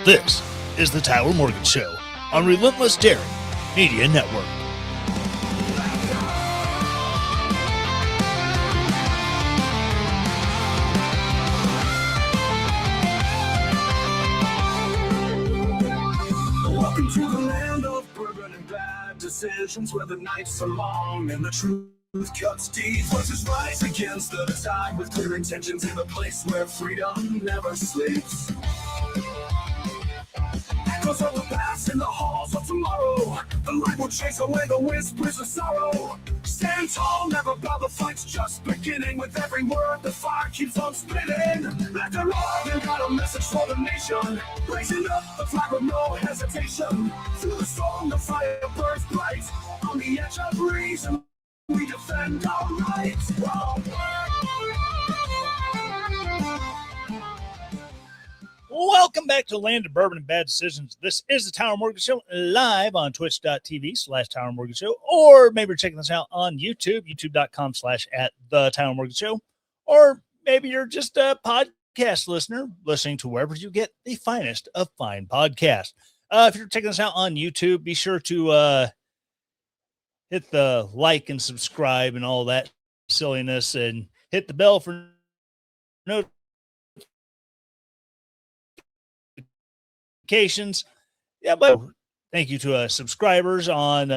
This is the Tyler Morgan Show on Relentless Daring Media Network. Welcome to the land of bourbon and bad decisions, where the nights are long and the truth cuts deep. Voices rise against the tide with clear intentions in the place where freedom never sleeps. Echoes of the past in the halls of tomorrow. The light will chase away the whispers of sorrow. Stand tall, never bow, the fight's just beginning. With every word, the fire keeps on spinning. After all, they've got a message for the nation. Raising up the flag with no hesitation. Through the storm, the fire burns bright. On the edge of reason, we defend our rights. Whoa. Welcome back to the land of bourbon and bad decisions. This is the Tyler Morgan Show, live on twitch.tv/Tyler Morgan Show, or maybe you're checking this out on YouTube, youtube.com/@the Tyler Morgan Show, or maybe you're just a podcast listener listening to wherever you get the finest of fine podcasts. If you're checking this out on YouTube, be sure to hit the like and subscribe and all that silliness, and hit the bell for notifications. Yeah, but thank you to subscribers on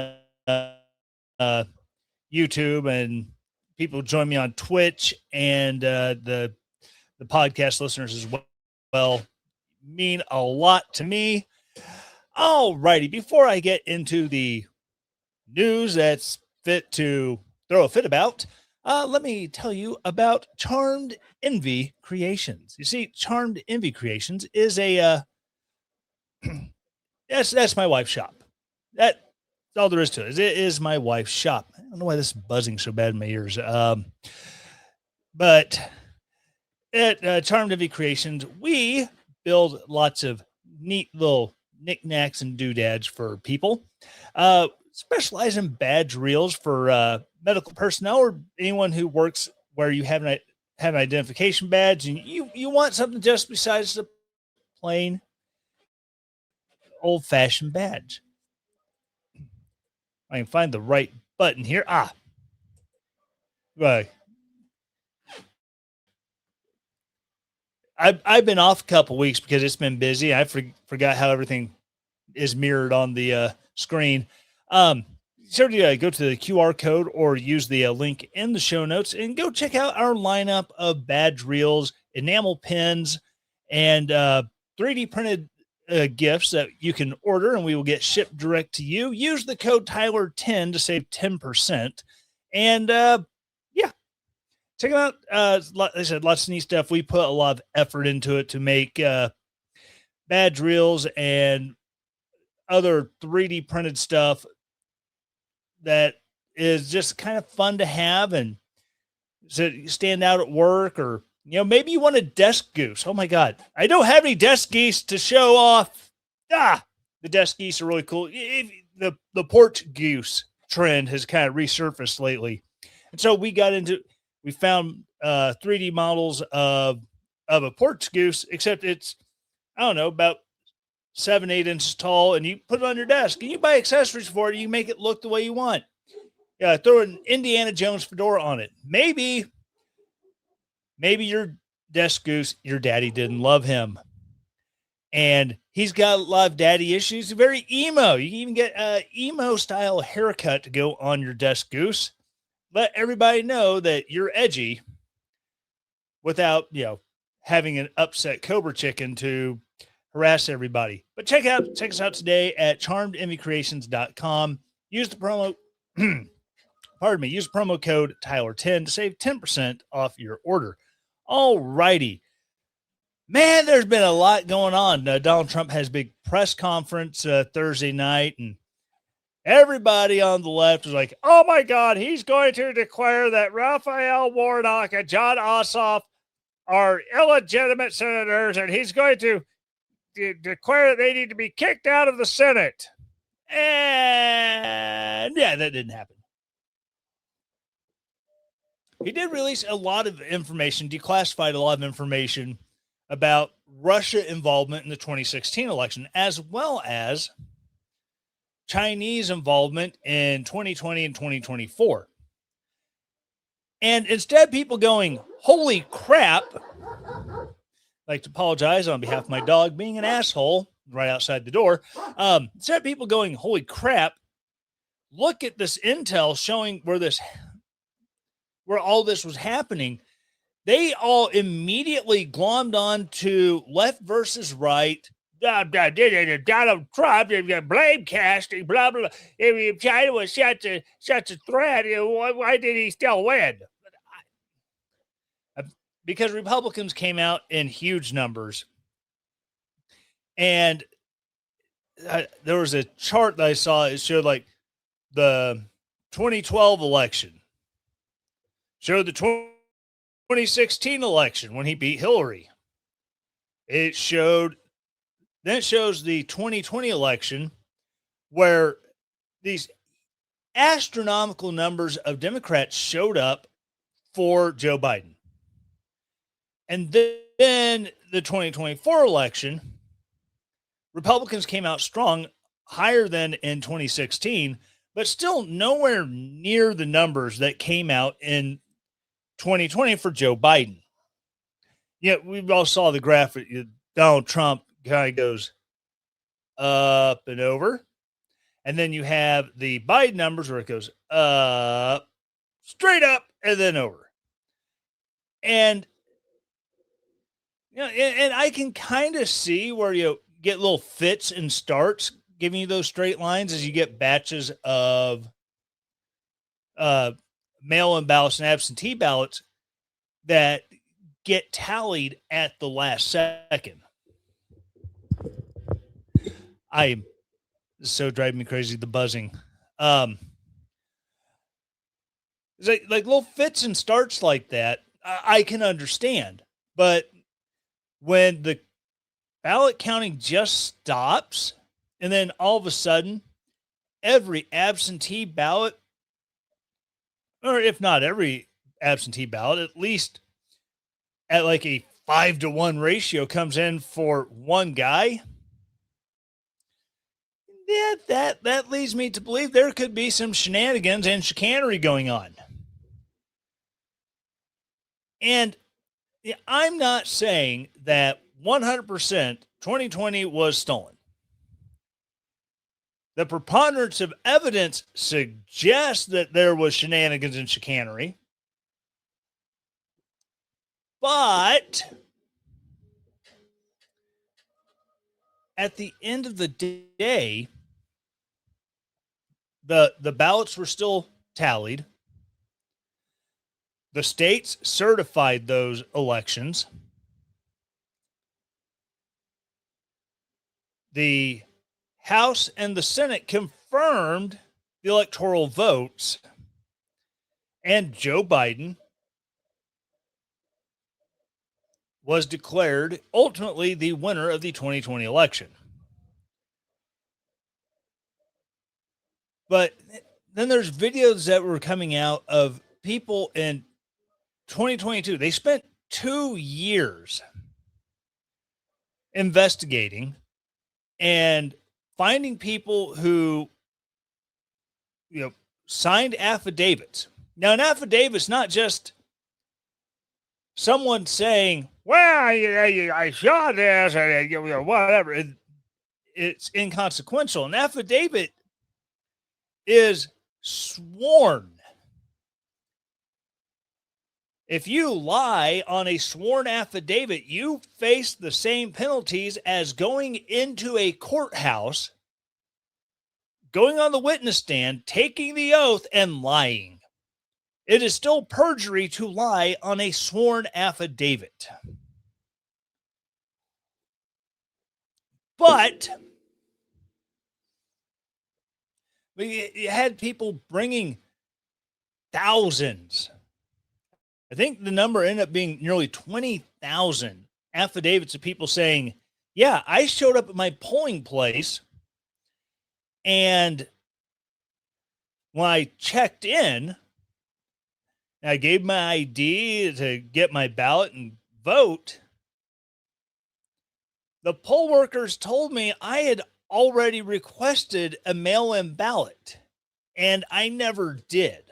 YouTube, and people join me on Twitch, and the podcast listeners as well mean a lot to me. All righty, before I get into the news that's fit to throw a fit about, let me tell you about Charmed Envy Creations. You see, Charmed Envy Creations is a that's my wife's shop. That's all there is to it. It is my wife's shop. I don't know why this is buzzing so bad in my ears. But at Charmed Envy Creations, we build lots of neat little knickknacks and doodads for people. Specialize in badge reels for medical personnel or anyone who works where you have an identification badge, and you want something just besides the plain old-fashioned badge. I can find the right button here. Right. I've been off a couple weeks because it's been busy. I forgot how everything is mirrored on the screen. Sure to go to the QR code or use the link in the show notes and go check out our lineup of badge reels, enamel pins, and 3D printed gifts that you can order, and we will get shipped direct to you. Use the code Tyler10 to save 10%. And yeah, check it out. Like I said, lots of neat stuff. We put a lot of effort into it to make badge reels and other 3D printed stuff that is just kind of fun to have and stand out at work, or maybe you want a desk goose. Oh my God, I don't have any desk geese to show off. The desk geese are really cool. The porch goose trend has kind of resurfaced lately, and so we found 3D models of a porch goose, except it's, I don't know, about 7-8 inches tall, and you put it on your desk, and you buy accessories for it, and you make it look the way you want. Yeah, throw an Indiana Jones fedora on it. Maybe your desk goose, your daddy didn't love him, and he's got a lot of daddy issues. Very emo. You can even get a emo style haircut to go on your desk goose. Let everybody know that you're edgy without having an upset cobra chicken to harass everybody. But check us out today at charmedenvycreations.com. Use the promo use promo code Tyler10 to save 10% off your order. All righty. Man, there's been a lot going on. Donald Trump has a big press conference Thursday night, and everybody on the left is like, oh my God, he's going to declare that Raphael Warnock and John Ossoff are illegitimate senators, and he's going to declare that they need to be kicked out of the Senate. And yeah, that didn't happen. He did release a lot of information, declassified a lot of information about Russia involvement in the 2016 election, as well as Chinese involvement in 2020 and 2024. And instead, people going, holy crap, I'd like to apologize on behalf of my dog being an asshole right outside the door. Instead of people going, holy crap, look at this intel showing where all this was happening. They all immediately glommed on to left versus right. Donald Trump, blame casting, blah, blah, blah. If China was such a threat, why did he still win? Because Republicans came out in huge numbers. And there was a chart that I saw. It showed like the 2012 election, showed the 2016 election when he beat Hillary. Then it shows the 2020 election where these astronomical numbers of Democrats showed up for Joe Biden. And then the 2024 election, Republicans came out strong, higher than in 2016, but still nowhere near the numbers that came out in 2020 for Joe Biden. Yeah, we all saw the graphic. Donald Trump kind of goes up and over. And then you have the Biden numbers where it goes up, straight up, and then over. And and I can kind of see where you get little fits and starts giving you those straight lines as you get batches of mail-in ballots and absentee ballots that get tallied at the last second. I'm so driving me crazy, the buzzing. It's like little fits and starts like that, I can understand. But when the ballot counting just stops, and then all of a sudden, every absentee ballot, or if not every absentee ballot, at least at like a 5-to-1 ratio comes in for one guy, yeah, that leads me to believe there could be some shenanigans and chicanery going on. And I'm not saying that 100% 2020 was stolen. The preponderance of evidence suggests that there was shenanigans and chicanery. But at the end of the day, the ballots were still tallied. The states certified those elections. The House and the Senate confirmed the electoral votes, and Joe Biden was declared ultimately the winner of the 2020 election. But then there's videos that were coming out of people in 2022. They spent 2 years investigating and finding people who, signed affidavits. Now, an affidavit's not just someone saying, well, I saw this, or whatever. It's inconsequential. An affidavit is sworn. If you lie on a sworn affidavit, you face the same penalties as going into a courthouse, going on the witness stand, taking the oath, and lying. It is still perjury to lie on a sworn affidavit. But you had people bringing thousands. I think the number ended up being nearly 20,000 affidavits of people saying, yeah, I showed up at my polling place, and when I checked in, I gave my ID to get my ballot and vote, The poll workers told me I had already requested a mail in ballot, and I never did.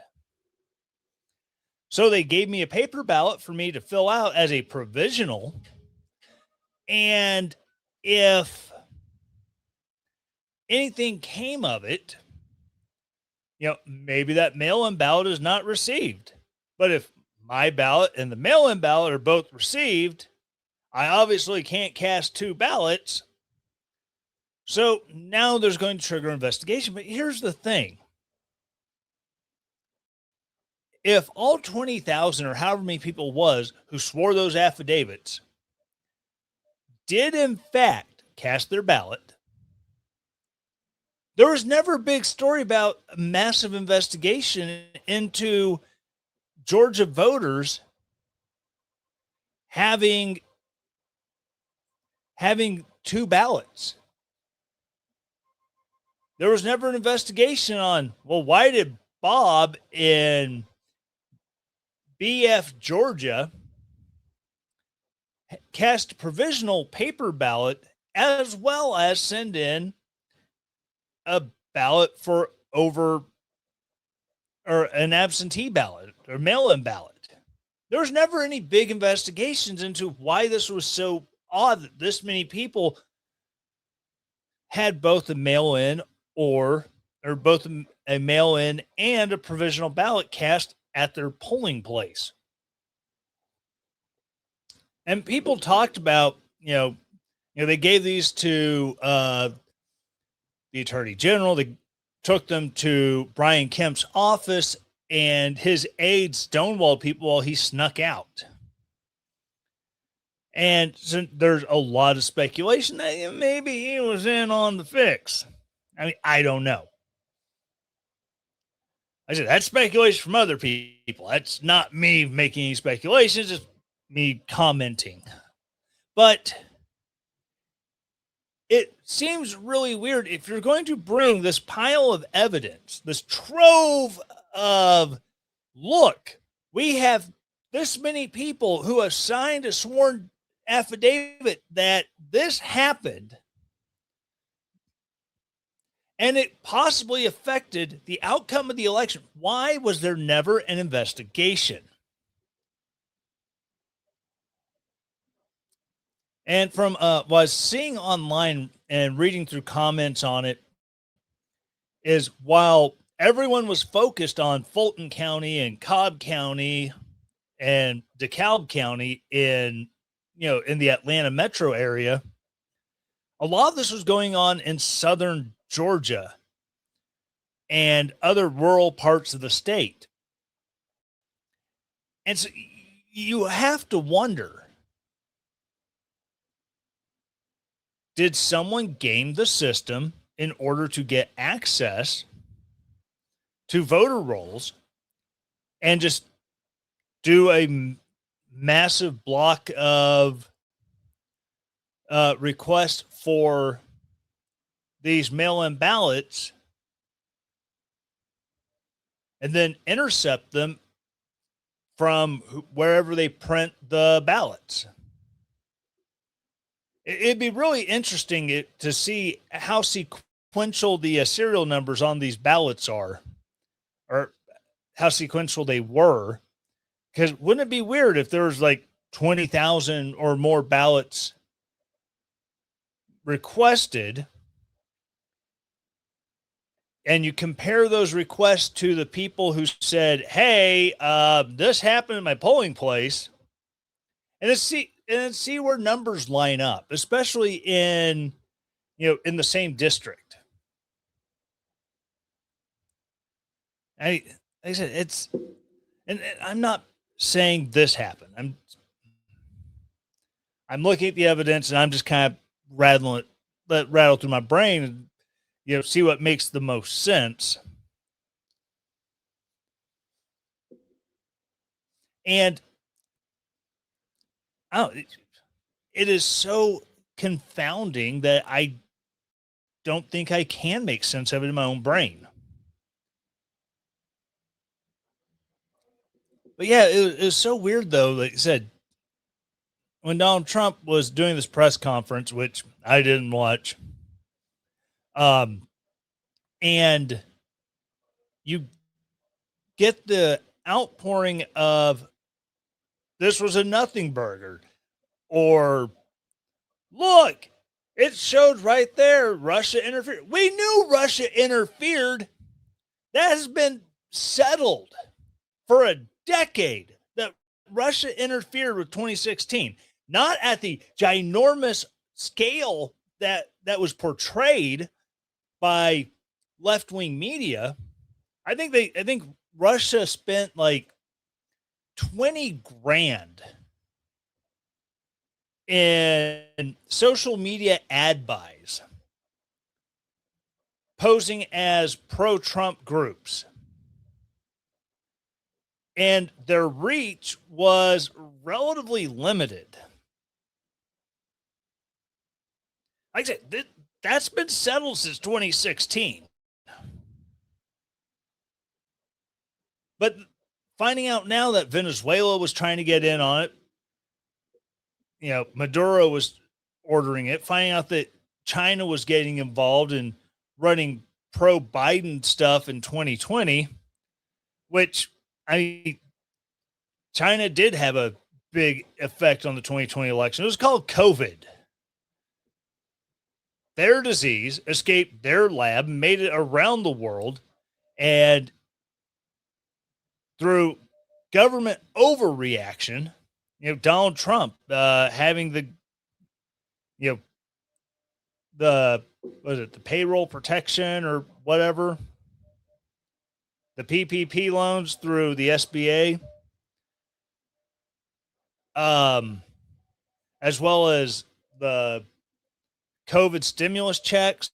So they gave me a paper ballot for me to fill out as a provisional. And if anything came of it, maybe that mail in ballot is not received. But if my ballot and the mail in ballot are both received, I obviously can't cast two ballots. So now there's going to trigger investigation. But here's the thing: if all 20,000 or however many people was who swore those affidavits did in fact cast their ballot, there was never a big story about a massive investigation into Georgia voters having two ballots. There was never an investigation on, well, why did Bob in BF Georgia cast a provisional paper ballot as well as send in a ballot for over, or an absentee ballot or mail-in ballot. There was never any big investigations into why this was so odd that this many people had both a mail-in or both a mail-in and a provisional ballot cast at their polling place. And people talked about, they gave these to the attorney general. They took them to Brian Kemp's office, and his aides stonewalled people while he snuck out. And so there's a lot of speculation that maybe he was in on the fix. I mean, I don't know. I said that's speculation from other people. That's not me making any speculations. It's me commenting. But it seems really weird if you're going to bring this pile of evidence, this trove of, look, we have this many people who have signed a sworn affidavit that this happened and it possibly affected the outcome of the election. Why was there never an investigation? And from was seeing online and reading through comments on it, is while everyone was focused on Fulton County and Cobb County and DeKalb County in the Atlanta metro area, a lot of this was going on in southern Georgia and other rural parts of the state. And so you have to wonder, did someone game the system in order to get access to voter rolls and just do a massive block of requests for these mail-in ballots and then intercept them from wherever they print the ballots? It'd be really interesting to see how sequential the serial numbers on these ballots are, or how sequential they were. Because wouldn't it be weird if there was like 20,000 or more ballots requested, and you compare those requests to the people who said, hey, this happened in my polling place, and see where numbers line up, especially in the same district. Like I said, and I'm not saying this happened. I'm looking at the evidence and I'm just kind of let it rattle through my brain and see what makes the most sense. And it is so confounding that I don't think I can make sense of it in my own brain. But yeah, it was so weird though. Like I said, when Donald Trump was doing this press conference, which I didn't watch, and you get the outpouring of this was a nothing burger, or look, it showed right there Russia interfered. We knew Russia interfered. That has been settled for a decade that Russia interfered with 2016, not at the ginormous scale that was portrayed by left-wing media. I think Russia spent like 20 grand in social media ad buys posing as pro-Trump groups. And their reach was relatively limited. Like I said, that's been settled since 2016. But finding out now that Venezuela was trying to get in on it, Maduro was ordering it, finding out that China was getting involved in running pro-Biden stuff in 2020, which China did have a big effect on the 2020 election. It was called COVID. Their disease escaped their lab, made it around the world, and through government overreaction, Donald Trump having the payroll protection or whatever, the PPP loans through the SBA, as well as the COVID stimulus checks,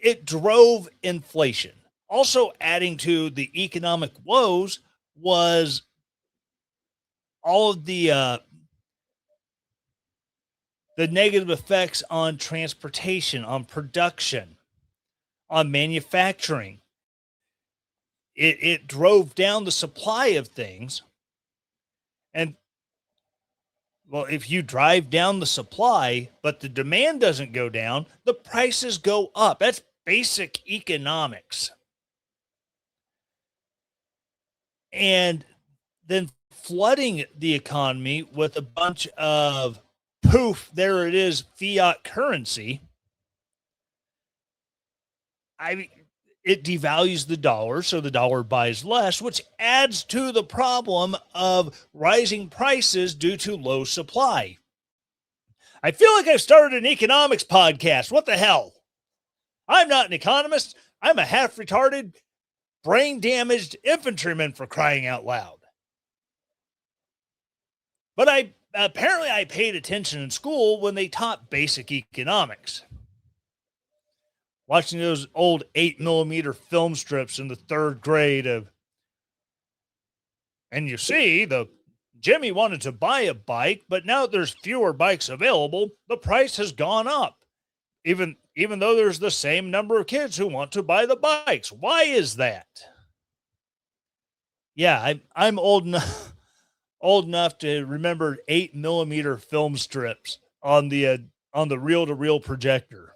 it drove inflation. Also adding to the economic woes was all of the negative effects on transportation, on production, on manufacturing. It drove down the supply of things. And well, if you drive down the supply, but the demand doesn't go down, the prices go up. That's basic economics. And then flooding the economy with a bunch of poof, there it is, fiat currency. It devalues the dollar, so the dollar buys less, which adds to the problem of rising prices due to low supply. I feel like I've started an economics podcast. What the hell? I'm not an economist. I'm a half-retarded, brain-damaged infantryman, for crying out loud. But I paid attention in school when they taught basic economics. Watching those old 8mm film strips in the third grade of, and you see, Jimmy wanted to buy a bike, but now there's fewer bikes available, the price has gone up. Even though there's the same number of kids who want to buy the bikes. Why is that? Yeah, I'm old enough to remember 8mm film strips on the reel-to-reel projector.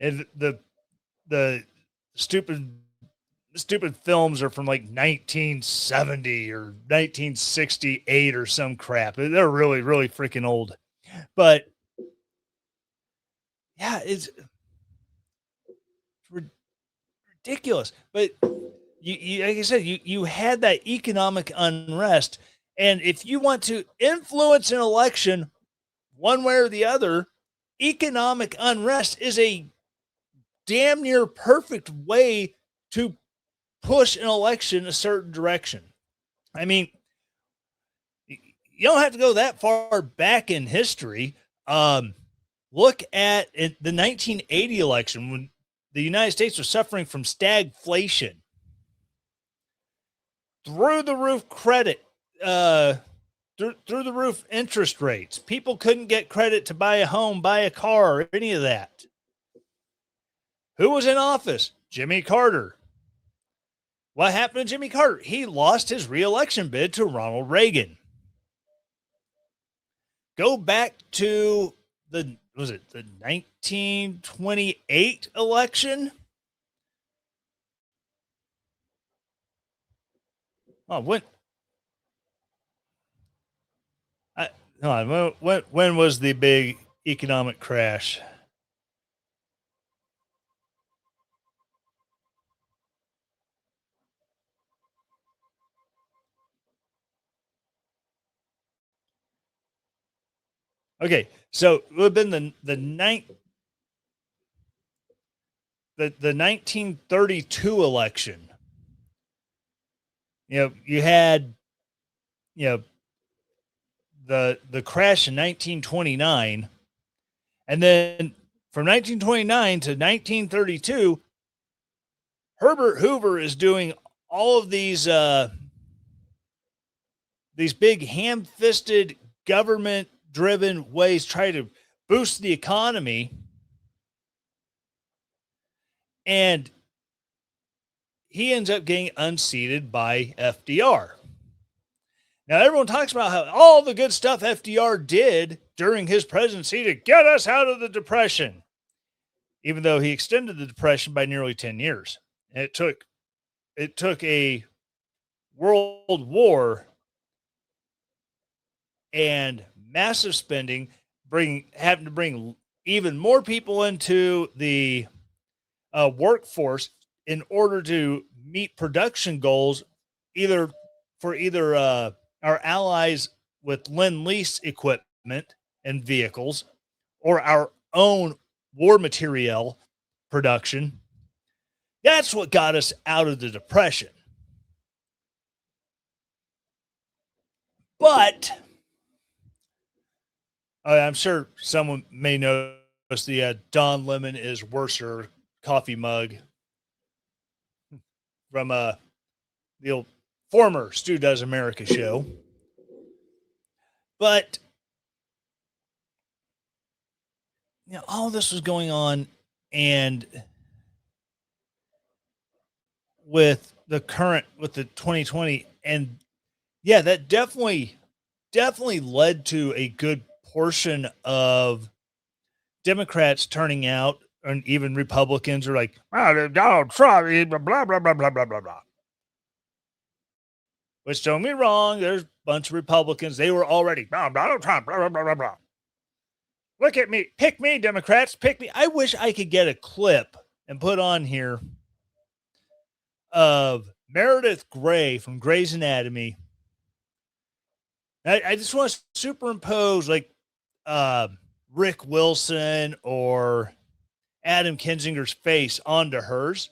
And the stupid films are from like 1970 or 1968 or some crap. They're really, really freaking old. But yeah, it's ridiculous. But you like I said, you had that economic unrest, and if you want to influence an election one way or the other, economic unrest is a damn near perfect way to push an election a certain direction. I mean, you don't have to go that far back in history. Look at the 1980 election when the United States was suffering from stagflation. Through the roof credit, through the roof interest rates. People couldn't get credit to buy a home, buy a car, or any of that. Who was in office? Jimmy Carter. What happened to Jimmy Carter? He lost his reelection bid to Ronald Reagan. Go back to the 1928 election? Oh, I, when was the big economic crash? Okay, so it would have been the 1932 election. You had you know the crash in 1929, and then from 1929 to 1932, Herbert Hoover is doing all of these big ham-fisted government-driven ways try to boost the economy, and he ends up getting unseated by FDR. Now, everyone talks about how all the good stuff FDR did during his presidency to get us out of the Depression, even though he extended the Depression by nearly 10 years. And it took a world war and massive spending, having to bring even more people into the workforce in order to meet production goals, either our allies with Lend-Lease equipment and vehicles, or our own war materiel production. That's what got us out of the Depression. But I'm sure someone may notice the Don Lemon is worser coffee mug from the old former Stu Does America show. But all this was going on, and with the 2020, and yeah, that definitely led to a good portion of Democrats turning out, and even Republicans are like, oh, Donald Trump, blah blah blah blah blah blah blah. Which, don't get me wrong, there's a bunch of Republicans. They were already, Donald Trump, blah blah blah blah blah. Look at me, pick me, Democrats, pick me. I wish I could get a clip and put on here of Meredith Grey from Grey's Anatomy. I just want to superimpose like Rick Wilson or Adam Kinzinger's face onto hers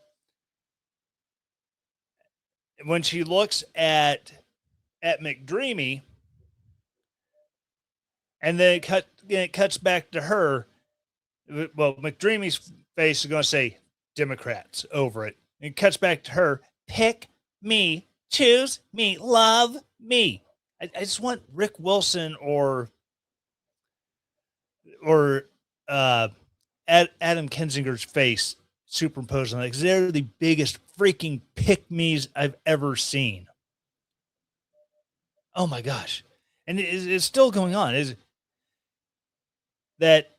when she looks at McDreamy, and then it cuts back to her. Well, McDreamy's face is going to say Democrats over it. It cuts back to her. Pick me, choose me, love me. I just want Rick Wilson or Adam Kinzinger's face superimposed on it, because they're the biggest freaking pick-me's I've ever seen. Oh my gosh. And it's still going on. Is that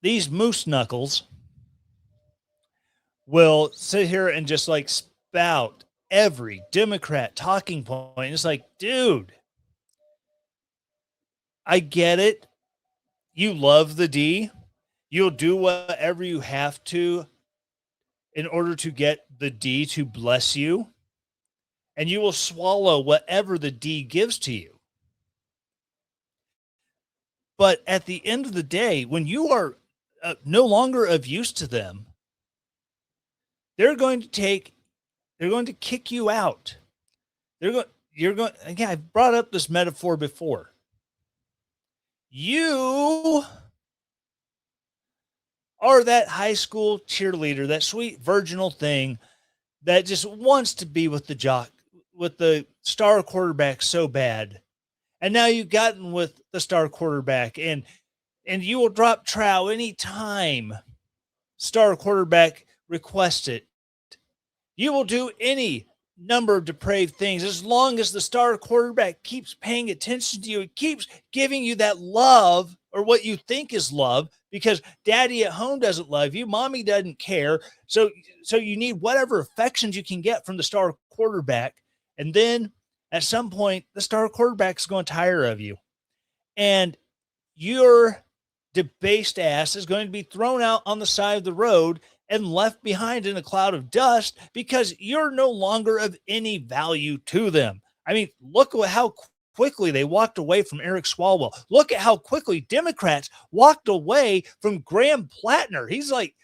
these moose knuckles will sit here and just like spout every Democrat talking point. It's like, dude, I get it. You love the D. You'll do whatever you have to in order to get the D to bless you. And you will swallow whatever the D gives to you. But at the end of the day, when you are no longer of use to them, they're going to kick you out. You're going, again, I've brought up this metaphor before. You are that high school cheerleader, that sweet virginal thing that just wants to be with the star quarterback so bad. And now you've gotten with the star quarterback, and you will drop trowel anytime star quarterback requests it. You will do any number of depraved things. As long as the star quarterback keeps paying attention to you, it keeps giving you that love or what you think is love, because daddy at home doesn't love you, mommy doesn't care. So you need whatever affections you can get from the star quarterback. And then at some point, the star quarterback is going to tire of you. And your debased ass is going to be thrown out on the side of the road and left behind in a cloud of dust because you're no longer of any value to them. I mean, look at how quickly they walked away from Eric Swalwell. Look at how quickly Democrats walked away from Graham Plattner. He's like,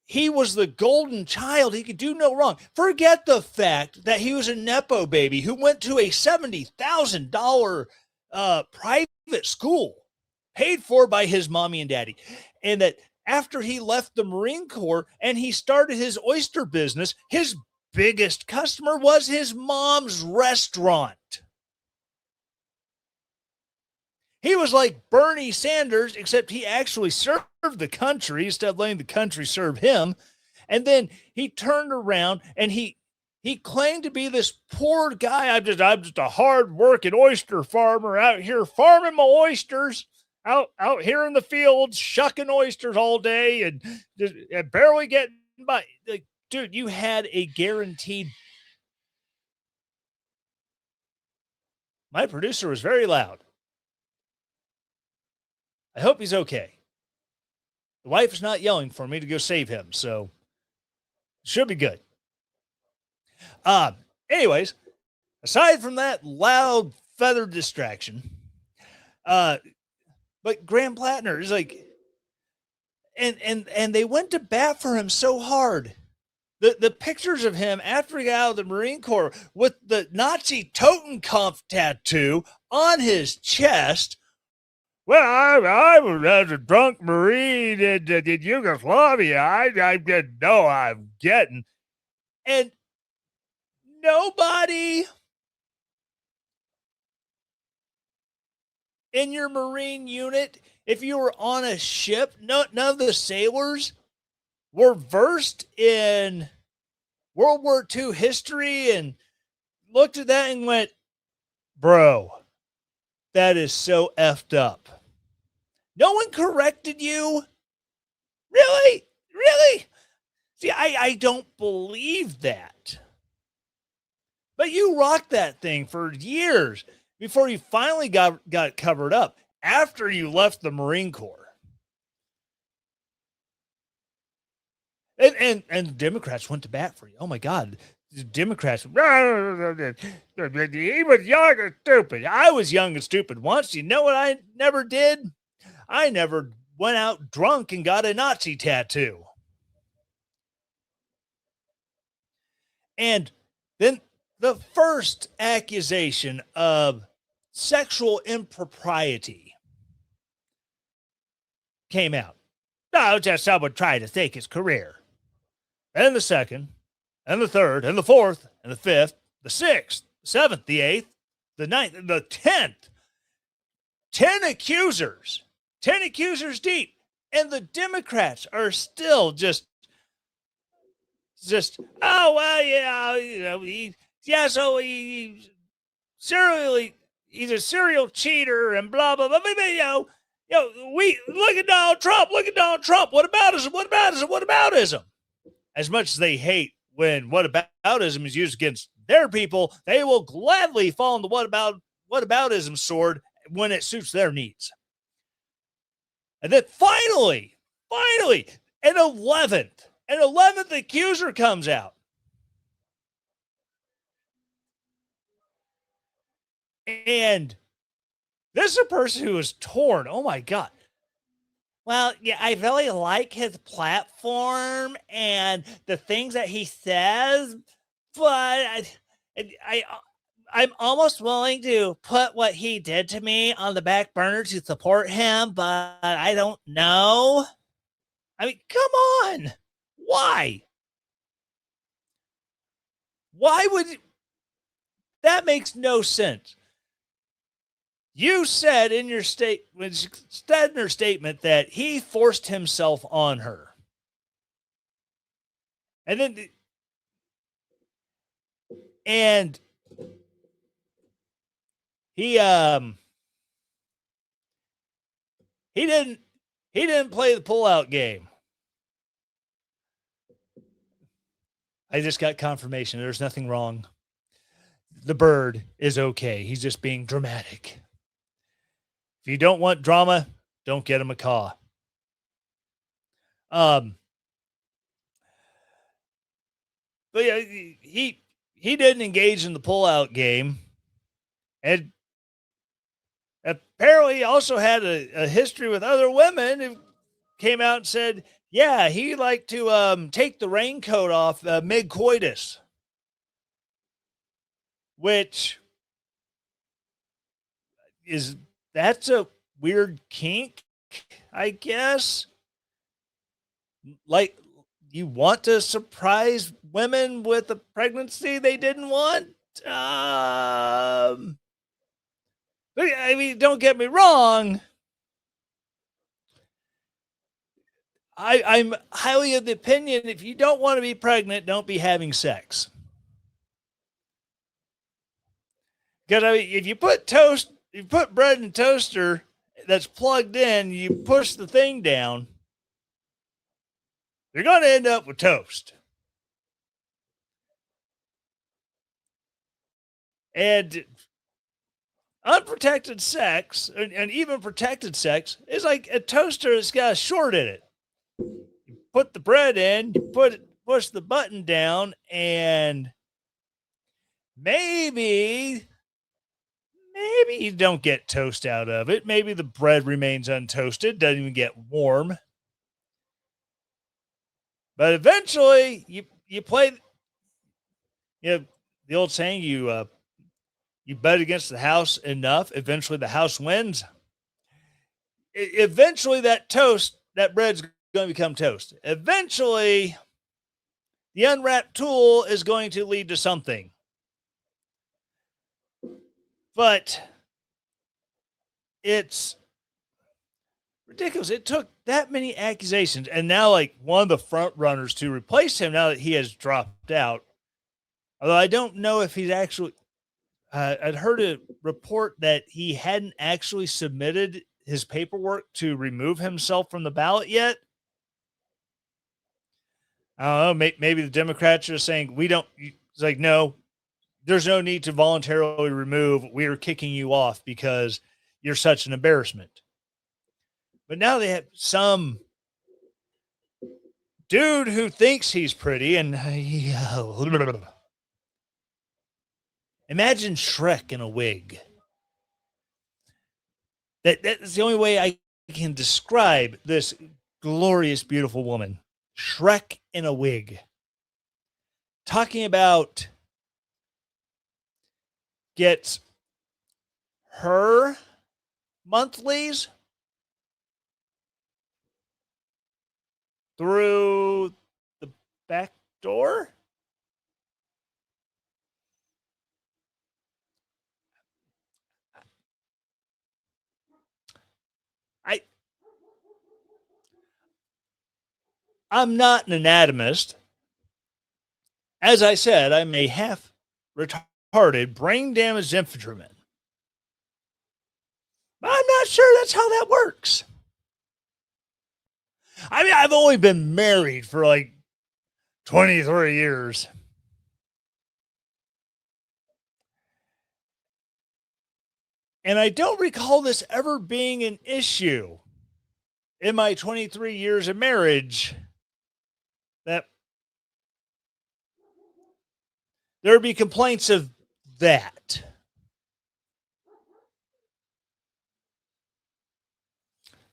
he was the golden child. He could do no wrong. Forget the fact that he was a Nepo baby who went to a $70,000 private school paid for by his mommy and daddy. And that after he left the Marine Corps and he started his oyster business, his biggest customer was his mom's restaurant. He was like Bernie Sanders, except he actually served the country instead of letting the country serve him. And then he turned around and he claimed to be this poor guy. I'm just a hard-working oyster farmer out here farming my oysters out here in the fields, shucking oysters all day and barely getting by. Like, dude, you had a guaranteed. My producer was very loud. I hope he's okay. The wife is not yelling for me to go save him, so should be good. Anyways, aside from that loud feather distraction, but Graham Plattner is like, and they went to bat for him so hard. The pictures of him after he got out of the Marine Corps with the Nazi Totenkopf tattoo on his chest. Well, I was as a drunk Marine in Yugoslavia. I didn't know I'm getting. And nobody in your Marine unit, if you were on a ship, none of the sailors were versed in World War II history and looked at that and went, bro, that is so effed up. No one corrected you? Really? Really? See, I don't believe that. But you rocked that thing for years before you finally got it covered up after you left the Marine Corps. And Democrats went to bat for you. Oh my God. The Democrats, he was young and stupid. I was young and stupid once. You know what I never did? I never went out drunk and got a Nazi tattoo. And then the first accusation of sexual impropriety came out. No, just someone trying to take his career. And the second, and the third, and the fourth, and the fifth, the sixth, the seventh, the eighth, the ninth, and the 10th. 10 accusers. 10 accusers deep. And the Democrats are still just, oh, well, yeah, you know, he's a serial cheater and blah, blah, blah, we look at Donald Trump. What aboutism? As much as they hate when whataboutism is used against their people, they will gladly fall on the whataboutism sword when it suits their needs. And then finally, an 11th accuser comes out. And this is a person who is torn. Oh my God. Well, yeah, I really like his platform and the things that he says, but I'm almost willing to put what he did to me on the back burner to support him, but I don't know. I mean, come on. Why? Why would that makes no sense? You said in your statement that he forced himself on her. And then And he he didn't play the pullout game. I just got confirmation. There's nothing wrong. The bird is okay. He's just being dramatic. If you don't want drama, don't get a macaw. But yeah, he didn't engage in the pullout game, and apparently he also had a history with other women who came out and said, yeah, he liked to take the raincoat off mid coitus, which that's a weird kink, I guess. Like, you want to surprise women with a pregnancy they didn't want. But I mean, don't get me wrong. I'm highly of the opinion if you don't want to be pregnant, don't be having sex. Because I mean, if you put bread in a toaster that's plugged in, you push the thing down, you're going to end up with toast. And unprotected sex, and even protected sex, is like a toaster that's got a short in it. You put the bread in, push the button down, and maybe you don't get toast out of it. Maybe the bread remains untoasted, doesn't even get warm. But eventually, you play. You know, the old saying, you bet against the house enough, eventually the house wins. Eventually, that bread's going to become toast. Eventually, the unwrapped tool is going to lead to something. But it's ridiculous. It took that many accusations, and now like one of the front runners to replace him, now that he has dropped out. Although I don't know if he's actually, I'd heard a report that he hadn't actually submitted his paperwork to remove himself from the ballot yet. I don't know. Maybe the Democrats are saying we don't. It's like, no, there's no need to voluntarily remove. We are kicking you off because you're such an embarrassment. But now they have some dude who thinks he's pretty, and imagine Shrek in a wig. That's the only way I can describe this glorious, beautiful woman. Shrek in a wig. Talking about gets her monthlies through the back door. I'm not an anatomist. As I said, I'm a half retarded, brain damaged infantryman. But I'm not sure that's how that works. I mean, I've only been married for like 23 years. And I don't recall this ever being an issue in my 23 years of marriage, that there would be complaints of that.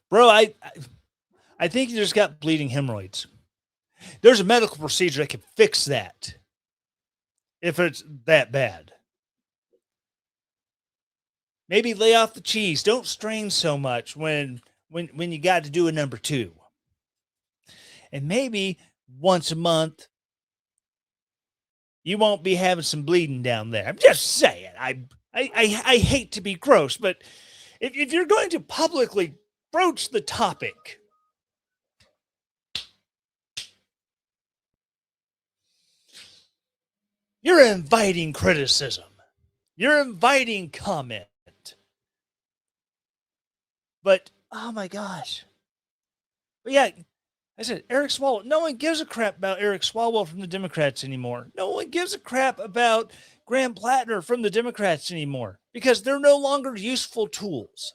Bro, I think you just got bleeding hemorrhoids. There's a medical procedure that can fix that if it's that bad. Maybe lay off the cheese. Don't strain so much when you got to do a number 2. And maybe once a month you won't be having some bleeding down there. I'm just saying. I hate to be gross, but if you're going to publicly broach the topic, You're inviting criticism. You're inviting comment. But oh my gosh. But yeah, I said Eric Swalwell. No one gives a crap about Eric Swalwell from the Democrats anymore. No one gives a crap about Graham Plattner from the Democrats anymore because they're no longer useful tools.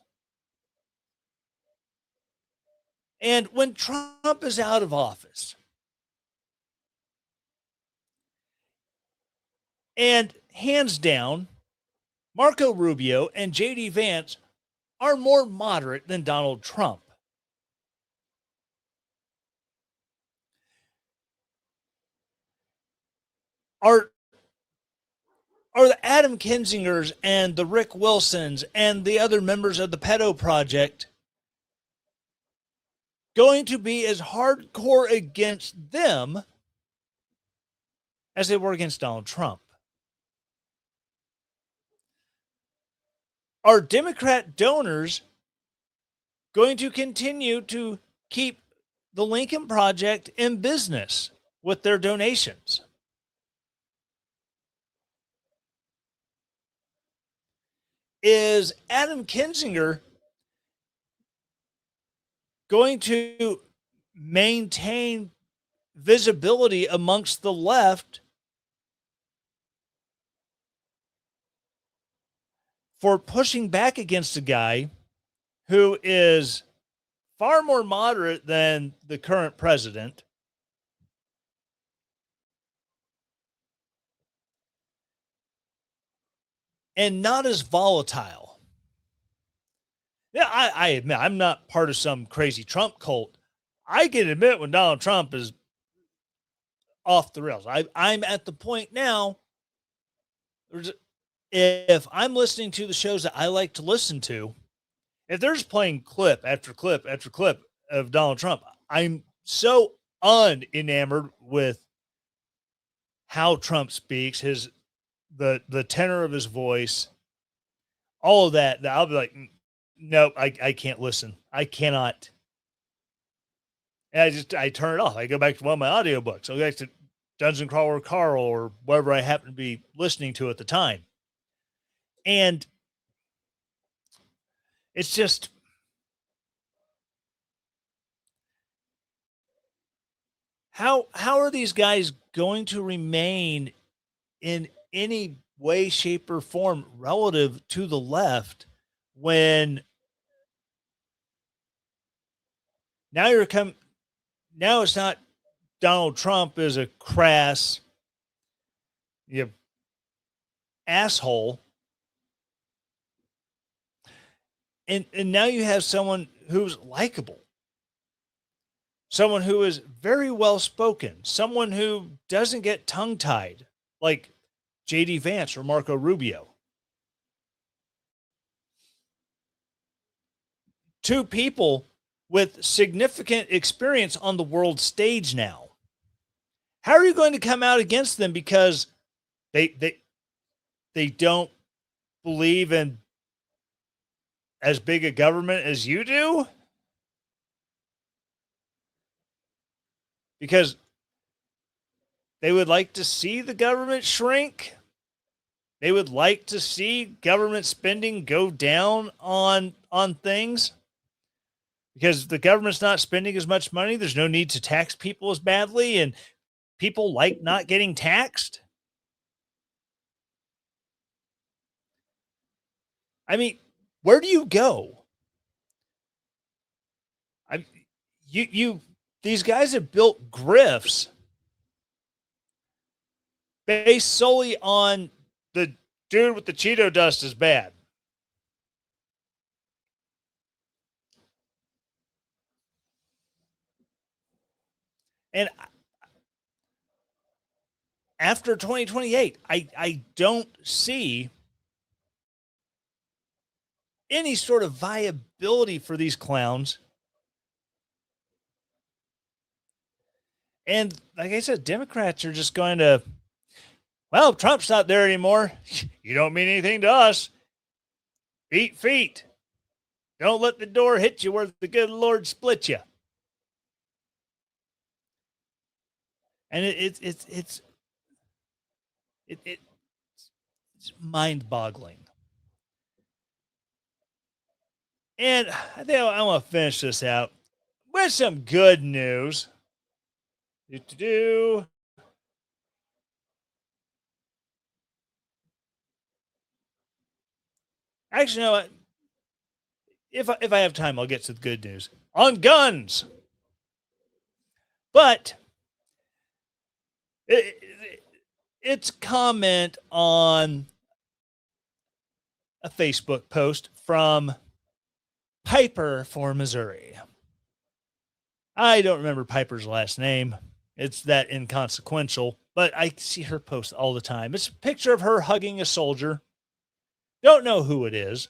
And when Trump is out of office, and hands down, Marco Rubio and JD Vance are more moderate than Donald Trump. Are the Adam Kinzingers and the Rick Wilsons and the other members of the Pedo Project going to be as hardcore against them as they were against Donald Trump? Are Democrat donors going to continue to keep the Lincoln Project in business with their donations? Is Adam Kinzinger going to maintain visibility amongst the left for pushing back against a guy who is far more moderate than the current president and not as volatile? Yeah, I admit I'm not part of some crazy Trump cult. I can admit when Donald Trump is off the rails. I'm at the point now. If I'm listening to the shows that I like to listen to, if they're just playing clip after clip after clip of Donald Trump, I'm so unenamored with how Trump speaks, the tenor of his voice, all of that I'll be like, nope, I can't listen. I cannot. And I turn it off. I go back to one of my audiobooks. I go back to Dungeon Crawler Carl or whatever I happen to be listening to at the time. And it's just, how are these guys going to remain in any way, shape, or form relative to the left when now now it's not Donald Trump is a crass, you know, asshole, and now you have someone who's likable, someone who is very well spoken, someone who doesn't get tongue tied like JD Vance or Marco Rubio. Two people with significant experience on the world stage now. How are you going to come out against them because they don't believe in as big a government as you do? Because they would like to see the government shrink. They would like to see government spending go down on things. Because the government's not spending as much money, there's no need to tax people as badly, and people like not getting taxed. I mean, where do you go? These guys have built grifts based solely on the dude with the Cheeto dust is bad. And after 2028, I don't see any sort of viability for these clowns. And like I said, Democrats are just going to, well, Trump's not there anymore. You don't mean anything to us. Eat feet. Don't let the door hit you where the good Lord split you. And it's mind boggling. And I think I want to finish this out with some good news. Do. Actually, you know what? If I have time, I'll get to the good news on guns. But it's comment on a Facebook post from Piper for Missouri. I don't remember Piper's last name. It's that inconsequential, but I see her post all the time. It's a picture of her hugging a soldier. Don't know who it is,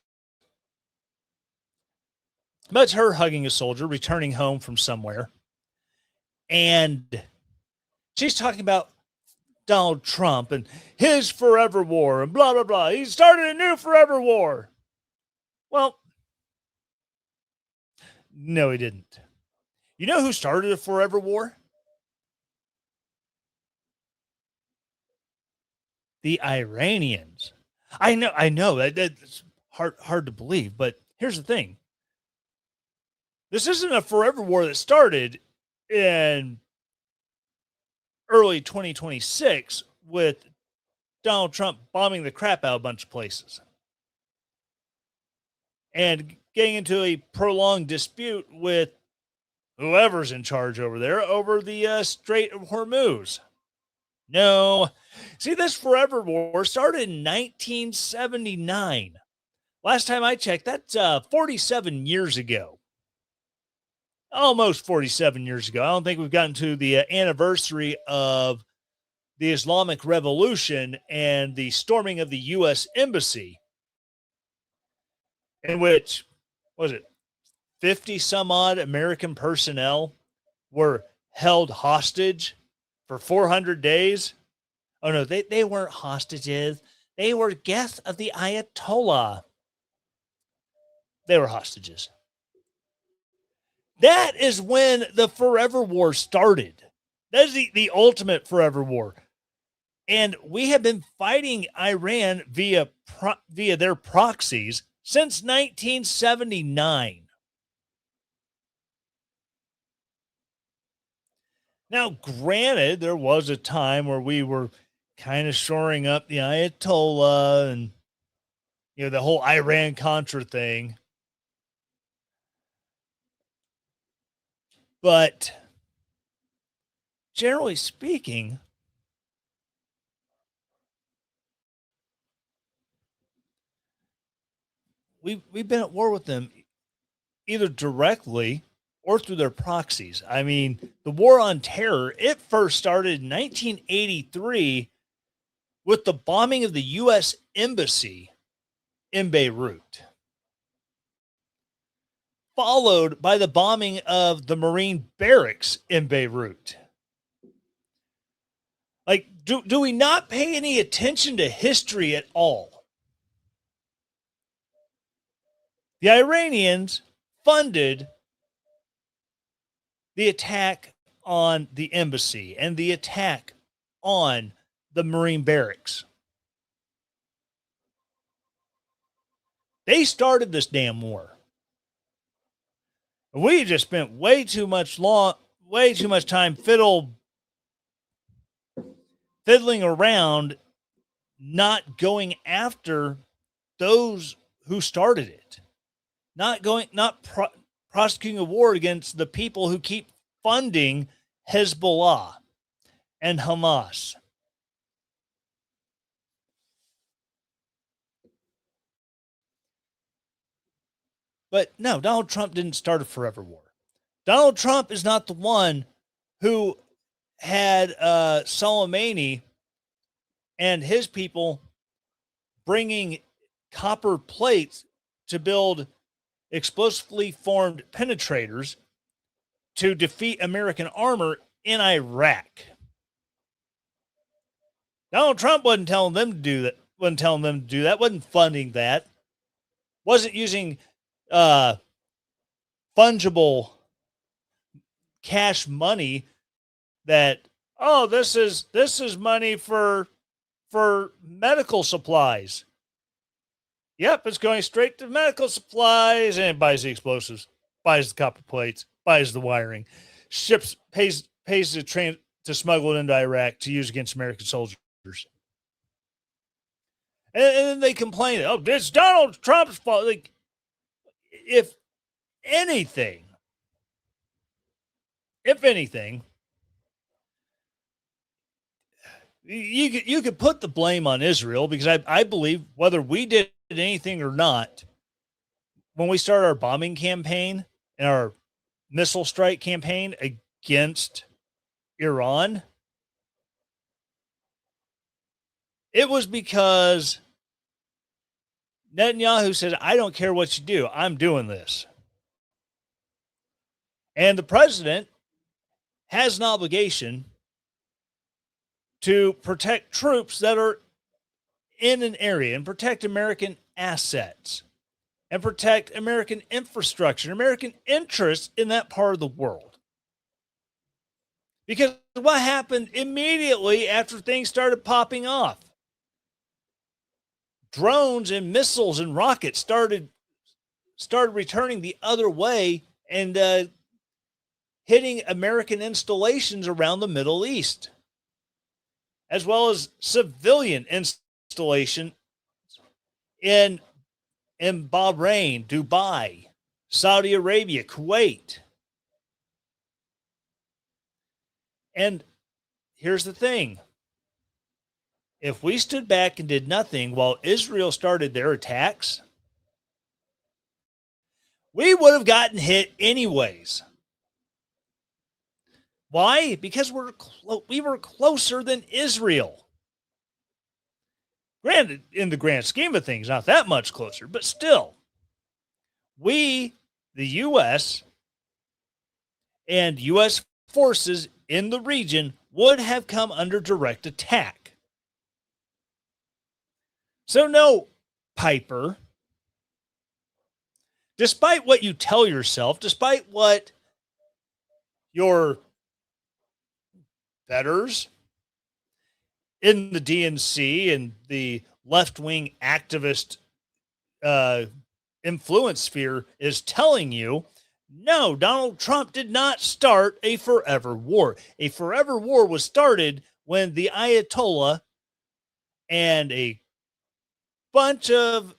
but it's her hugging a soldier returning home from somewhere. And she's talking about Donald Trump and his forever war and blah, blah, blah. He started a new forever war. Well, no, he didn't. You know who started a forever war? The Iranians. I know that's hard to believe, but here's the thing. This isn't a forever war that started in early 2026 with Donald Trump bombing the crap out of a bunch of places and getting into a prolonged dispute with whoever's in charge over there over the Strait of Hormuz. No. See, this forever war started in 1979. Last time I checked, that's 47 years ago. Almost 47 years ago. I don't think we've gotten to the anniversary of the Islamic Revolution and the storming of the U.S. Embassy, in which, was it 50 some odd American personnel were held hostage for 400 days? Oh, no, they weren't hostages. They were guests of the Ayatollah. They were hostages. That is when the forever war started. That is the ultimate forever war. And we have been fighting Iran via their proxies since 1979. Now, granted, there was a time where we were kind of shoring up the Ayatollah and, you know, the whole Iran Contra thing. But generally speaking, we've been at war with them either directly or through their proxies. I mean, the war on terror, it first started in 1983 with the bombing of the U.S. Embassy in Beirut, followed by the bombing of the Marine barracks in Beirut. Like, do we not pay any attention to history at all? The Iranians funded the attack on the embassy and the attack on the Marine barracks. They started this damn war. We just spent way too much time fiddling around, not going after those who started it, not prosecuting a war against the people who keep funding Hezbollah and Hamas. But no, Donald Trump didn't start a forever war. Donald Trump is not the one who had Soleimani and his people bringing copper plates to build explosively formed penetrators to defeat American armor in Iraq. Donald Trump wasn't telling them to do that. Wasn't funding that. Wasn't using fungible cash money that, oh, this is money for for medical supplies. Yep, it's going straight to medical supplies, and it buys the explosives, buys the copper plates, buys the wiring, ships, pays the train to smuggle it into Iraq to use against American soldiers. And then they complain, oh, it's Donald Trump's fault. Like, if anything, you could put the blame on Israel, because I believe, whether we did anything or not, when we started our bombing campaign and our missile strike campaign against Iran, it was because Netanyahu said, I don't care what you do, I'm doing this. And the president has an obligation to protect troops that are in an area, and protect American assets, and protect American infrastructure, American interests in that part of the world. Because what happened immediately after things started popping off? Drones and missiles and rockets started returning the other way and hitting American installations around the Middle East, as well as civilian installation in Bahrain, Dubai, Saudi Arabia, Kuwait. And here's the thing. If we stood back and did nothing while Israel started their attacks, we would have gotten hit anyways. Why? Because we were closer than Israel. Granted, in the grand scheme of things, not that much closer, but still, we, the U.S. and U.S. forces in the region, would have come under direct attack. So no, Piper, despite what you tell yourself, despite what your betters in the DNC and the left-wing activist influence sphere is telling you, no, Donald Trump did not start a forever war. A forever war was started when the Ayatollah and a bunch of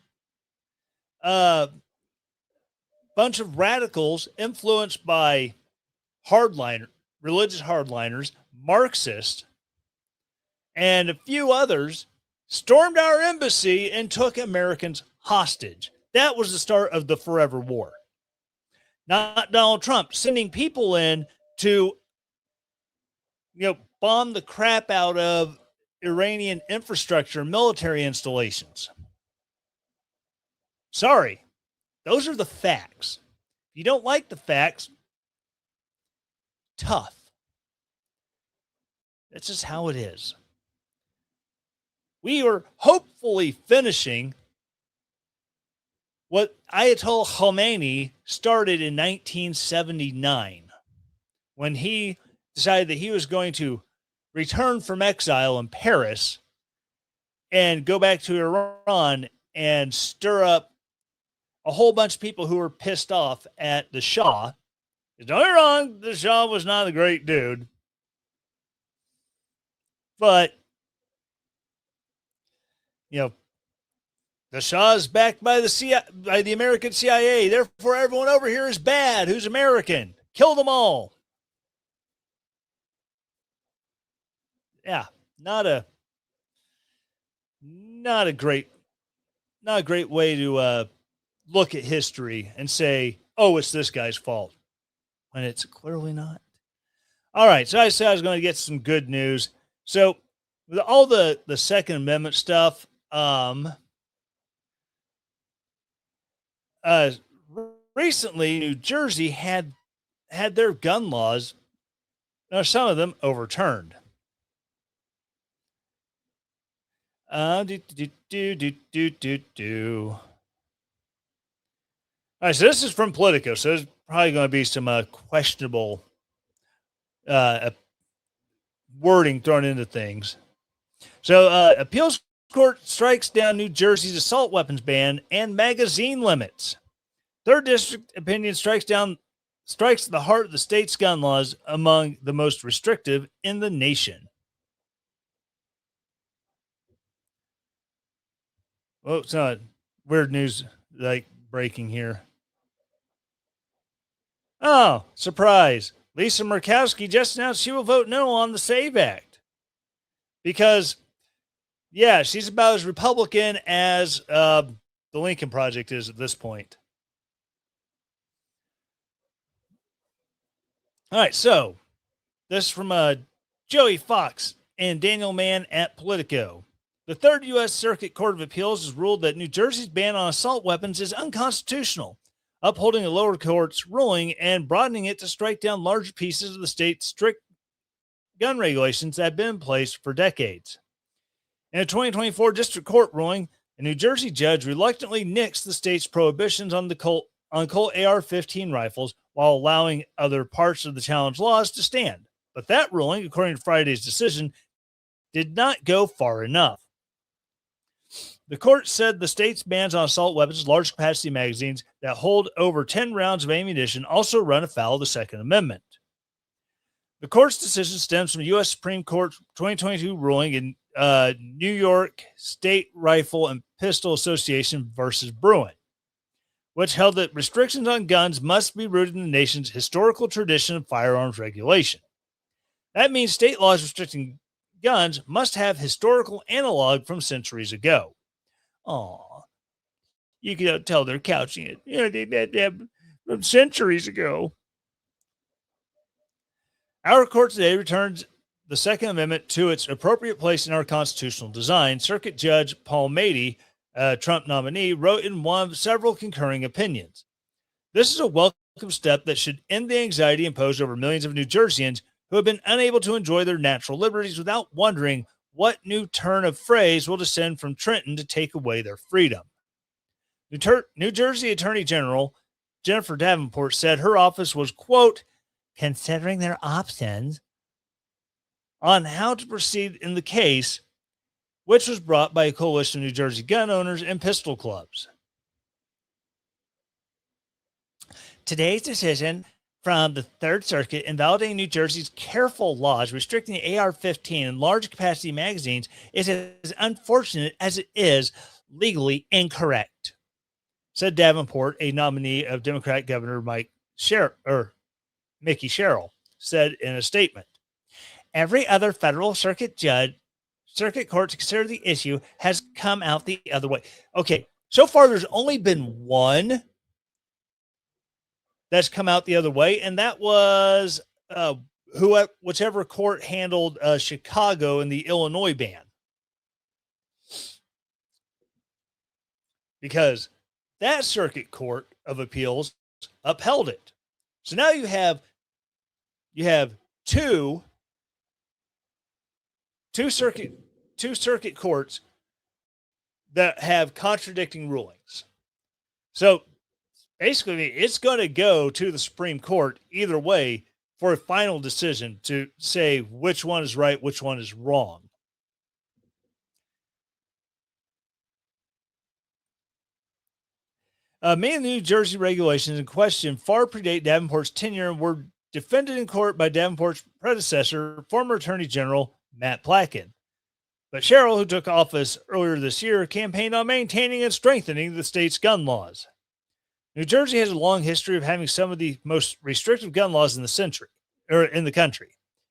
radicals influenced by religious hardliners, Marxists, and a few others stormed our embassy and took Americans hostage. That was the start of the forever war. Not Donald Trump sending people in to, bomb the crap out of Iranian infrastructure and military installations. Sorry, those are the facts. If you don't like the facts, tough. That's just how it is. We are hopefully finishing what Ayatollah Khomeini started in 1979, when he decided that he was going to return from exile in Paris and go back to Iran and stir up a whole bunch of people who were pissed off at the Shah. Don't get me wrong, the Shah was not a great dude, but the Shah is backed by the American CIA. Therefore, everyone over here is bad. Who's American? Kill them all. Yeah, not a great way to look at history and say, oh, it's this guy's fault, when it's clearly not. All right, so I said I was going to get some good news. So with all the Second Amendment stuff, recently New Jersey had their gun laws, some of them, overturned. All right, so this is from Politico, so there's probably going to be some questionable wording thrown into things. So, appeals court strikes down New Jersey's assault weapons ban and magazine limits. Third district opinion strikes the heart of the state's gun laws, among the most restrictive in the nation. Oh, it's not weird news like breaking here. Oh, surprise. Lisa Murkowski just announced she will vote no on the SAVE Act because, yeah, she's about as Republican as the Lincoln Project is at this point. All right, so this is from Joey Fox and Daniel Mann at Politico. The Third U.S. Circuit Court of Appeals has ruled that New Jersey's ban on assault weapons is unconstitutional, upholding a lower court's ruling and broadening it to strike down large pieces of the state's strict gun regulations that have been in place for decades. In a 2024 district court ruling, a New Jersey judge reluctantly nixed the state's prohibitions on Colt AR-15 rifles while allowing other parts of the challenge laws to stand. But that ruling, according to Friday's decision, did not go far enough. The court said the state's bans on assault weapons, large capacity magazines that hold over 10 rounds of ammunition also run afoul of the Second Amendment. The court's decision stems from U.S. Supreme Court 2022 ruling in New York State Rifle and Pistol Association versus Bruin, which held that restrictions on guns must be rooted in the nation's historical tradition of firearms regulation. That means state laws restricting guns must have historical analog from centuries ago. Aw, you can tell they're couching it. Yeah, they met them from centuries ago. Our court today returns the Second Amendment to its appropriate place in our constitutional design. Circuit Judge Paul Mady, Trump nominee, wrote in one of several concurring opinions. This is a welcome step that should end the anxiety imposed over millions of New Jerseyans who have been unable to enjoy their natural liberties without wondering what new turn of phrase will descend from Trenton to take away their freedom. New Jersey Attorney General Jennifer Davenport said her office was, quote, considering their options on how to proceed in the case, which was brought by a coalition of New Jersey gun owners and pistol clubs. Today's decision from the Third Circuit invalidating New Jersey's careful laws restricting the AR-15 and large capacity magazines is as unfortunate as it is legally incorrect, said Davenport, a nominee of Democrat Governor Mickey Sherrill, said in a statement. Every other federal circuit court to consider the issue has come out the other way. Okay, so far there's only been one that's come out the other way, and that was whichever court handled Chicago and the Illinois ban. Because that circuit court of appeals upheld it. So now you have two circuit courts that have contradicting rulings. So basically, it's going to go to the Supreme Court either way for a final decision to say which one is right, which one is wrong. Many of the New Jersey regulations in question far predate Davenport's tenure and were defended in court by Davenport's predecessor, former Attorney General Matt Platkin. But Sherrill, who took office earlier this year, campaigned on maintaining and strengthening the state's gun laws. New Jersey has a long history of having some of the most restrictive gun laws in the country.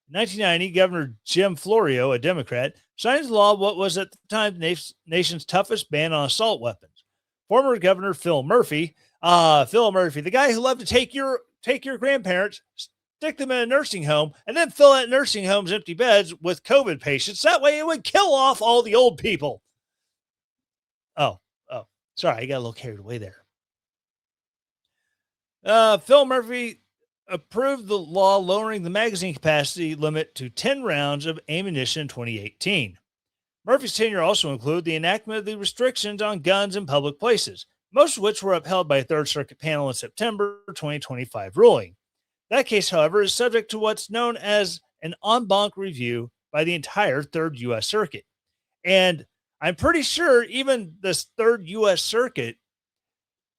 In 1990, Governor Jim Florio, a Democrat, signed into law what was at the time the nation's toughest ban on assault weapons. Former Governor Phil Murphy, the guy who loved to take your grandparents, stick them in a nursing home, and then fill that nursing home's empty beds with COVID patients. That way it would kill off all the old people. Oh, sorry, I got a little carried away there. Phil Murphy approved the law lowering the magazine capacity limit to 10 rounds of ammunition in 2018. Murphy's tenure also included the enactment of the restrictions on guns in public places, most of which were upheld by a Third Circuit panel in September 2025 ruling. That case, however, is subject to what's known as an en banc review by the entire Third U.S. Circuit. And I'm pretty sure even this third U.S. Circuit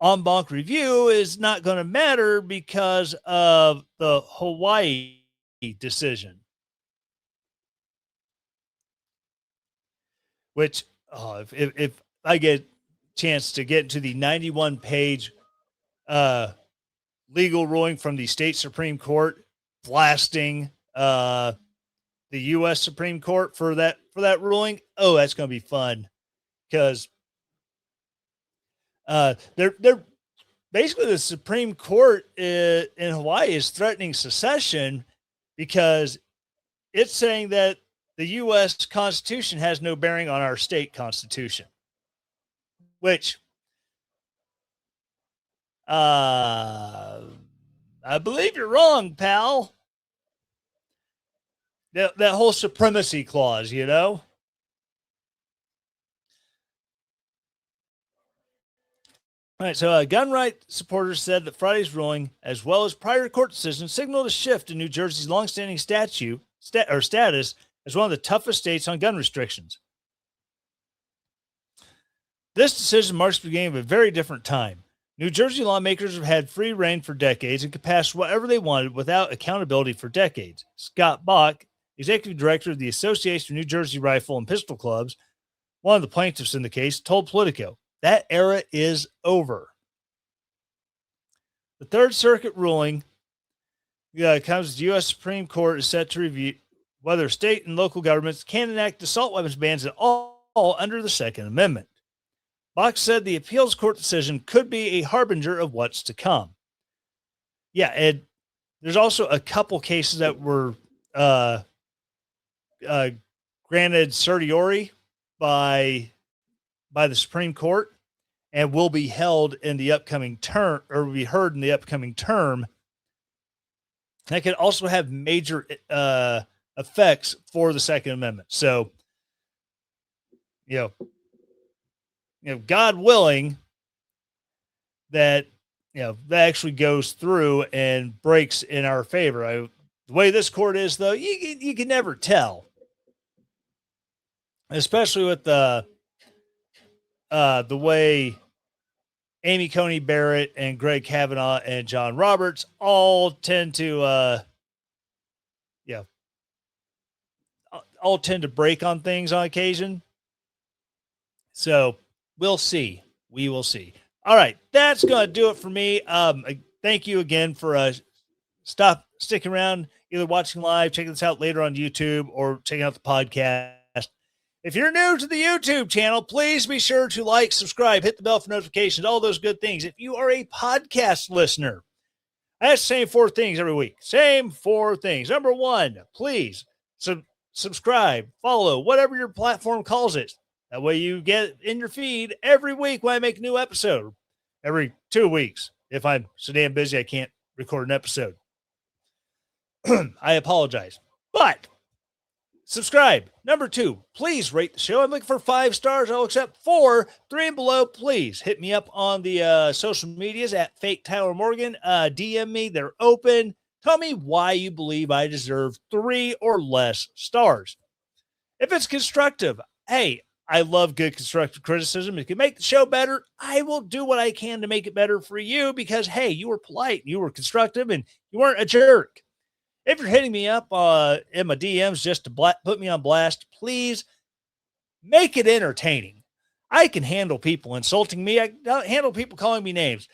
en banc review is not going to matter because of the Hawaii decision, which if I get chance to get into the 91 page legal ruling from the state Supreme Court blasting the U.S. Supreme Court for that ruling, oh, that's going to be fun because they're basically the Supreme Court in Hawaii is threatening secession because it's saying that the U.S. Constitution has no bearing on our state constitution, which I believe you're wrong, pal. That whole supremacy clause, you know? All right, so gun rights supporters said that Friday's ruling, as well as prior court decisions, signaled a shift in New Jersey's longstanding status as one of the toughest states on gun restrictions. This decision marks the beginning of a very different time. New Jersey lawmakers have had free reign for decades and could pass whatever they wanted without accountability for decades. Scott Bach, executive director of the Association of New Jersey Rifle and Pistol Clubs, one of the plaintiffs in the case, told Politico, that era is over. The Third Circuit ruling comes as the U.S. Supreme Court is set to review whether state and local governments can enact assault weapons bans at all under the Second Amendment. Bach said the appeals court decision could be a harbinger of what's to come. Yeah, and there's also a couple cases that were granted certiorari by the Supreme Court and will be held in the upcoming term, or will be heard in the upcoming term. That could also have major effects for the Second Amendment. So, God willing, that that actually goes through and breaks in our favor. The way this court is, though, you can never tell, especially with the way Amy Coney Barrett and Greg Kavanaugh and John Roberts all tend to break on things on occasion. So we'll see. We will see. All right, that's going to do it for me. Thank you again for sticking around, either watching live, checking this out later on YouTube, or checking out the podcast. If you're new to the YouTube channel, please be sure to like, subscribe, hit the bell for notifications, all those good things. If you are a podcast listener, I ask the same 4 things every week. Same 4 things. Number 1, please subscribe, follow, whatever your platform calls it. That way you get in your feed every week when I make a new episode. Every 2 weeks. If I'm so damn busy, I can't record an episode. I apologize. But subscribe. Number 2, please rate the show. I'm looking for 5 stars. I'll accept 4. 3 and below, please hit me up on the social medias at Fake Tyler Morgan. DM me. They're open. Tell me why you believe I deserve 3 or less stars. If it's constructive, hey, I love good constructive criticism. If you can make the show better, I will do what I can to make it better for you because, hey, you were polite, you were constructive, and you weren't a jerk. If you're hitting me up in my DMs just to put me on blast, please make it entertaining. I can handle people insulting me. I can handle people calling me names.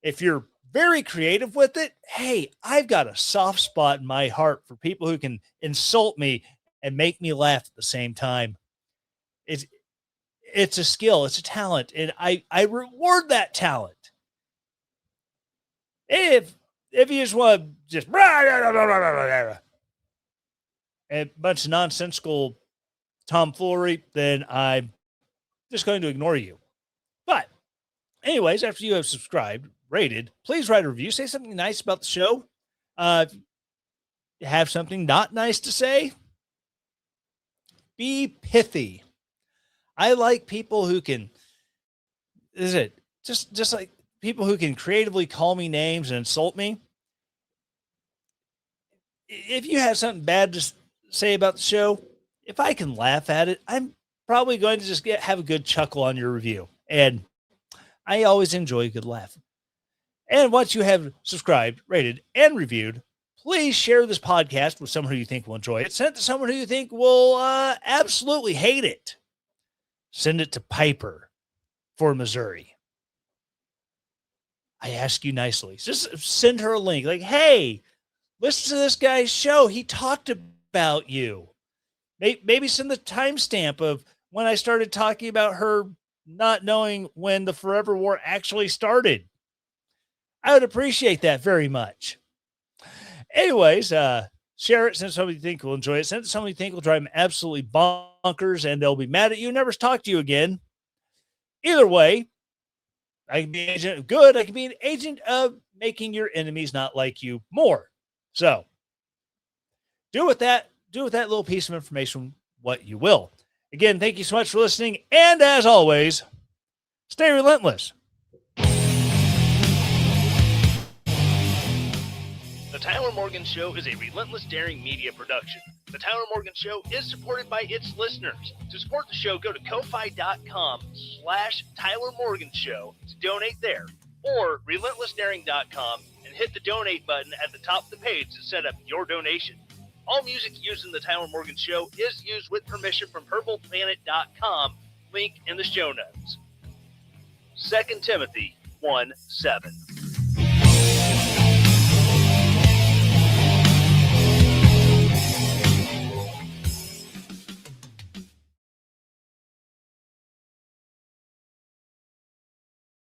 If you're very creative with it, hey, I've got a soft spot in my heart for people who can insult me and make me laugh at the same time. It's a skill, it's a talent, and I reward that talent. If you just want to just a bunch of nonsensical tomfoolery, then I'm just going to ignore you. But anyways, after you have subscribed, rated, please write a review, say something nice about the show. If you have something not nice to say, be pithy. I like people who can, just like people who can creatively call me names and insult me. If you have something bad to say about the show, if I can laugh at it, I'm probably going to just have a good chuckle on your review. And I always enjoy a good laugh. And once you have subscribed, rated, and reviewed, please share this podcast with someone who you think will enjoy it. Send it to someone who you think will absolutely hate it. Send it to Piper for Missouri. I ask you nicely. Just send her a link. Like, hey, listen to this guy's show. He talked about you. Maybe send the timestamp of when I started talking about her not knowing when the Forever War actually started. I would appreciate that very much. Anyways, share it. Send it to somebody you think will enjoy it. Send it to somebody you think will drive them absolutely bonkers and they'll be mad at you, never talk to you again. Either way, I can be an agent of good. I can be an agent of making your enemies not like you more. So do with that little piece of information what you will. Again, thank you so much for listening. And as always, stay relentless. The Tyler Morgan Show is a Relentless Daring media production. The Tyler Morgan Show is supported by its listeners. To support the show, go to ko-fi.com/Tyler Morgan Show to donate there, or relentlessdaring.com and hit the donate button at the top of the page to set up your donation. All music used in the Tyler Morgan Show is used with permission from HerbalPlanet.com, link in the show notes. 2 Timothy 1:7.